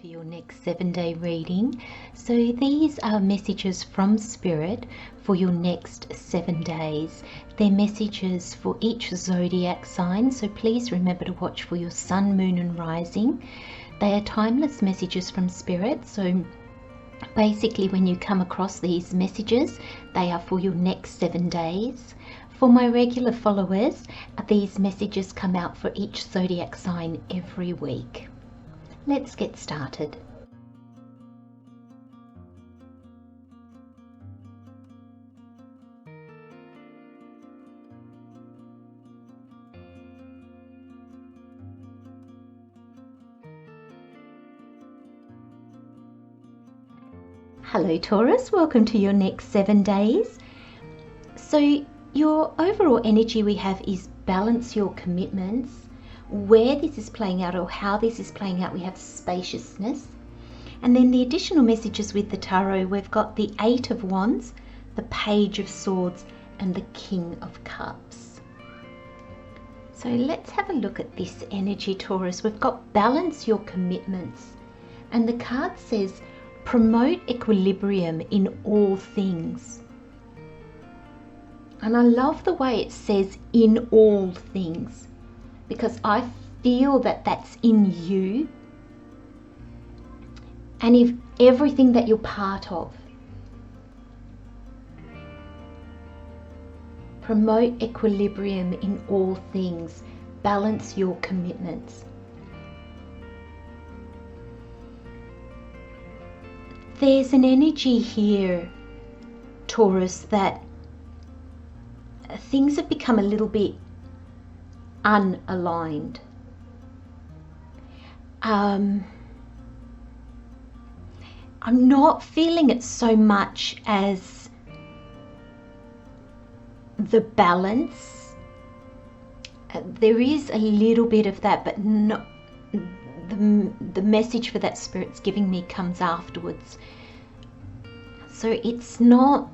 to your next 7-day reading. So these are messages from Spirit for your next 7 days. They're messages for each zodiac sign, so please remember to watch for your sun, moon and rising. They are timeless messages from Spirit, so basically when you come across these messages, they are for your next 7 days. For my regular followers, these messages come out for each zodiac sign every week. Let's get started. Hello Taurus, welcome to your next 7 days. So your overall energy we have is balance your commitments. Where this is playing out or how this is playing out, we have spaciousness. And then the additional messages with the tarot, we've got the 8 of Wands, the Page of Swords and the King of Cups. So let's have a look at this energy, Taurus. We've got balance your commitments. And the card says promote equilibrium in all things. And I love the way it says in all things, because I feel that that's in you and if everything that you're part of. Promote equilibrium in all things. Balance your commitments. There's an energy here, Taurus, that things have become a little bit unaligned. I'm not feeling it so much as the balance. There is a little bit of that, but not the message for that Spirit's giving me comes afterwards. So it's not,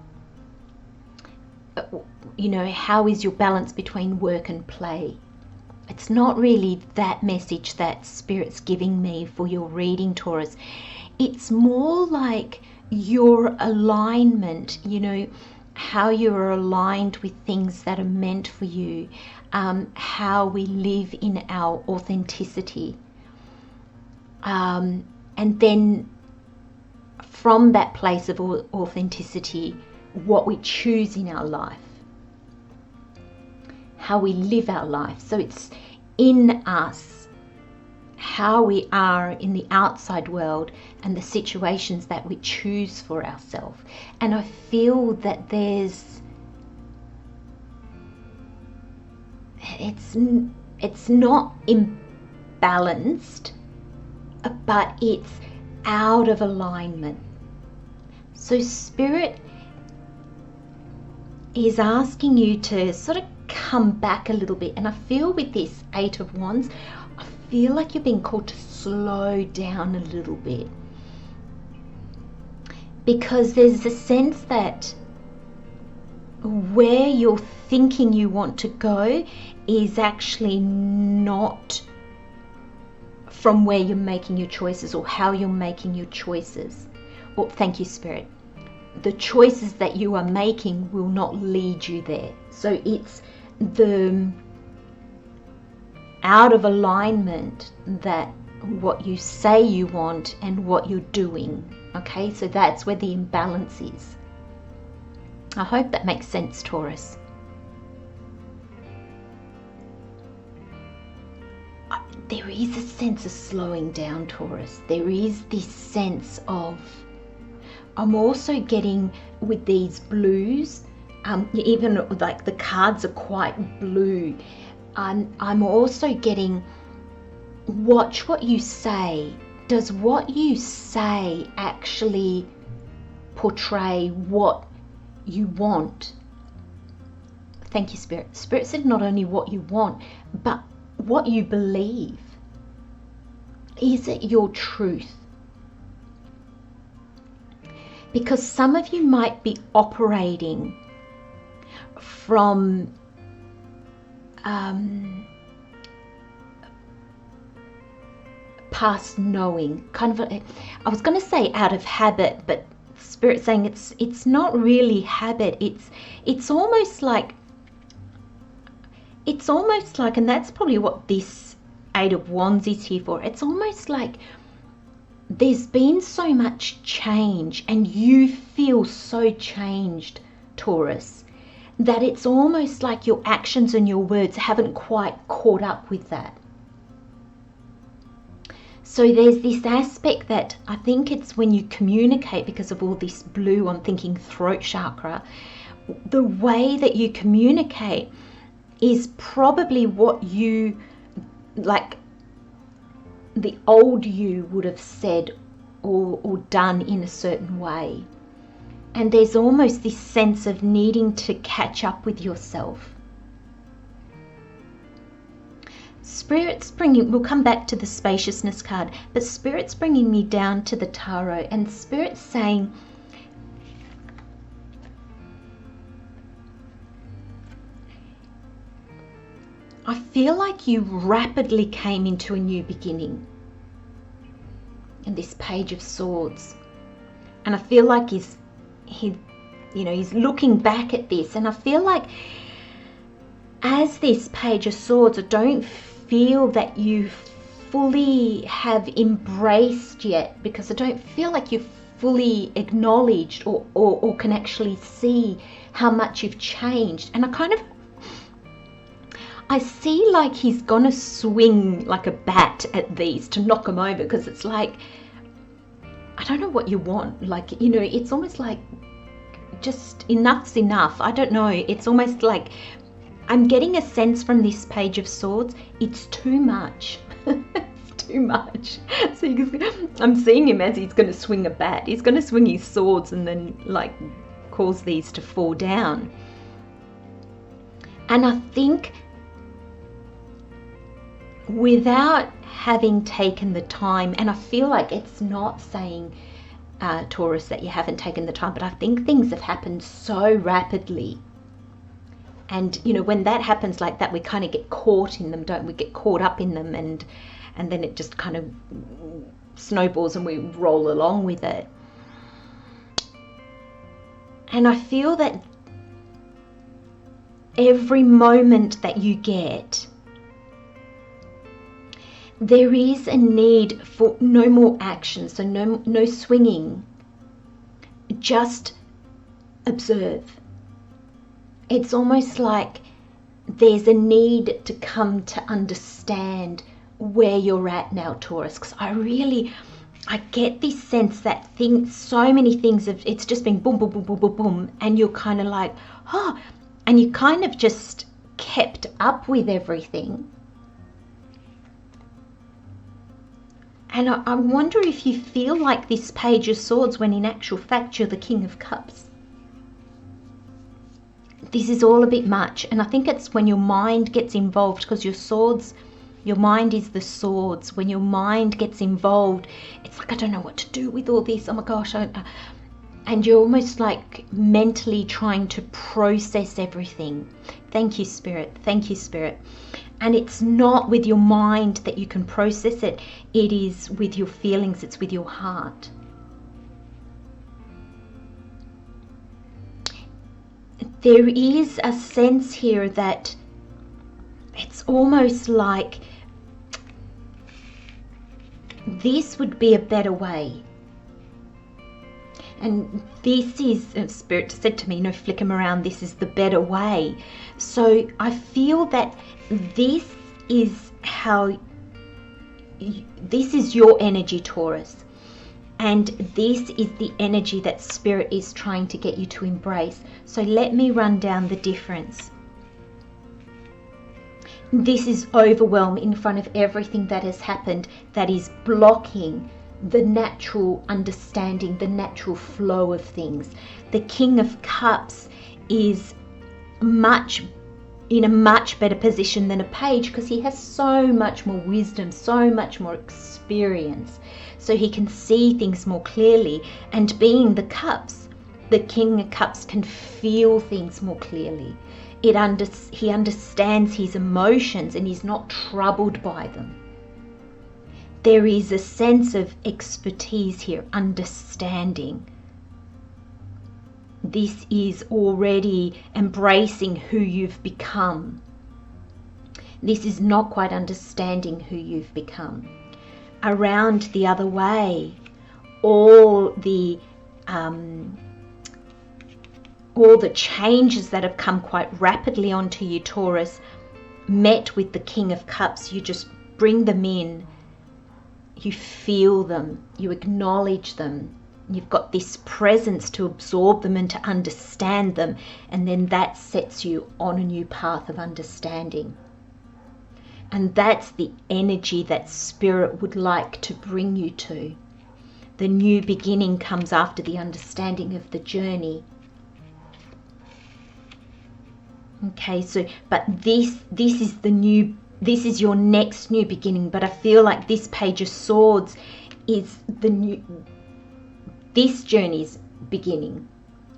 how is your balance between work and play? It's not really that message that Spirit's giving me for your reading, Taurus. It's more like your alignment, how you're aligned with things that are meant for you, how we live in our authenticity. And then from that place of authenticity, what we choose in our life, how we live our life. So it's in us, how we are in the outside world and the situations that we choose for ourselves. And I feel that it's not imbalanced, but it's out of alignment. So Spirit is asking you to sort of come back a little bit. And I feel with this 8 of Wands, I feel like you're being called to slow down a little bit, because there's a sense that where you're thinking you want to go is actually not from where you're making your choices or how you're making your choices. Or thank you, Spirit. The choices that you are making will not lead you there. So it's the out of alignment that what you say you want and what you're doing. Okay, so that's where the imbalance is. I hope that makes sense, Taurus. There is a sense of slowing down, Taurus. There is this sense of, I'm also getting with these blues, even like the cards are quite blue. I'm also getting, watch what you say. Does what you say actually portray what you want? Thank you, Spirit. Spirit said not only what you want, but what you believe. Is it your truth? Because some of you might be operating from past knowing, kind of, I was going to say out of habit, but Spirit saying it's not really habit. It's almost like, and that's probably what this Eight of Wands is here for. It's almost like there's been so much change and you feel so changed, Taurus, that it's almost like your actions and your words haven't quite caught up with that. So there's this aspect that I think it's when you communicate, because of all this blue, I'm thinking throat chakra, the way that you communicate is probably what you, like the old you would have said or done in a certain way. And there's almost this sense of needing to catch up with yourself. Spirit's bringing, we'll come back to the spaciousness card, but Spirit's bringing me down to the tarot, and Spirit's saying, I feel like you rapidly came into a new beginning. And this Page of Swords. And I feel like he's looking back at this, and I feel like as this Page of Swords, I don't feel that you fully have embraced yet, because I don't feel like you've fully acknowledged or can actually see how much you've changed. And I see like he's gonna swing like a bat at these to knock them over, because it's like, I don't know what you want. Like, it's almost like just enough's enough. I don't know. It's almost like I'm getting a sense from this Page of Swords, it's too much. It's too much. So I'm seeing him as he's going to swing a bat. He's going to swing his swords and then like cause these to fall down. And I think without having taken the time, and I feel like it's not saying, Taurus, that you haven't taken the time, but I think things have happened so rapidly. And, when that happens like that, we kind of get caught in them, don't we? Get caught up in them, and then it just kind of snowballs and we roll along with it. And I feel that every moment that you get, there is a need for no more action, so no swinging. Just observe. It's almost like there's a need to come to understand where you're at now, Taurus, because I get this sense that so many things it's just been boom, boom, boom, boom, boom, boom, and you're kind of like, and you kind of just kept up with everything. And I wonder if you feel like this Page of Swords when in actual fact you're the King of Cups. This is all a bit much, and I think it's when your mind gets involved, because your mind is the swords. When your mind gets involved, it's like, I don't know what to do with all this. Oh my gosh. And you're almost like mentally trying to process everything. Thank you, Spirit. Thank you, Spirit. And it's not with your mind that you can process it. It is with your feelings. It's with your heart. There is a sense here that it's almost like this would be a better way. And this is, Spirit said to me, flick him around, this is the better way. So I feel that this is this is your energy, Taurus. And this is the energy that Spirit is trying to get you to embrace. So let me run down the difference. This is overwhelm in front of everything that has happened that is blocking the natural understanding, the natural flow of things. The King of Cups is in a much better position than a Page, because he has so much more wisdom, so much more experience, so he can see things more clearly. And being the Cups, the King of Cups can feel things more clearly. He understands his emotions and he's not troubled by them. there is a sense of expertise here, understanding. This is already embracing who you've become. This is not quite understanding who you've become. Around the other way, all the changes that have come quite rapidly onto you, Taurus, met with the King of Cups. You just bring them in. You feel them. You acknowledge them. You've got this presence to absorb them and to understand them. And then that sets you on a new path of understanding. And that's the energy that Spirit would like to bring you to. The new beginning comes after the understanding of the journey. Okay, so, but this is the new, this is your next new beginning. But I feel like this Page of Swords is the new, this journey's beginning.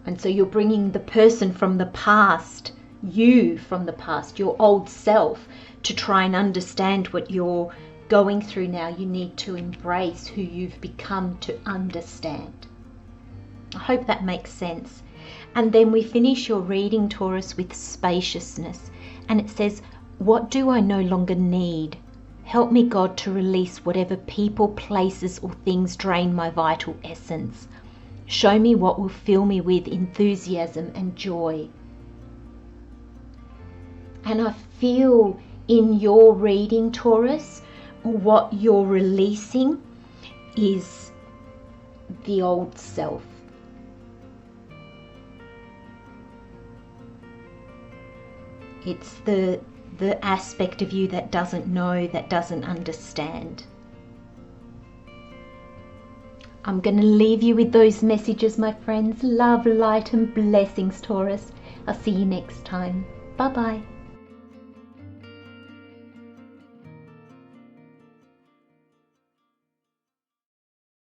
And so you're bringing the person from the past, you from the past, your old self, to try and understand what you're going through now. You need to embrace who you've become to understand. I hope that makes sense. And then we finish your reading, Taurus, with spaciousness. And it says, what do I no longer need? Help me, God, to release whatever people, places, or things drain my vital essence. Show me what will fill me with enthusiasm and joy. And I feel in your reading, Taurus, what you're releasing is the old self. It's the aspect of you that doesn't know, that doesn't understand. I'm going to leave you with those messages, my friends. Love, light, and blessings, Taurus. I'll see you next time. Bye-bye.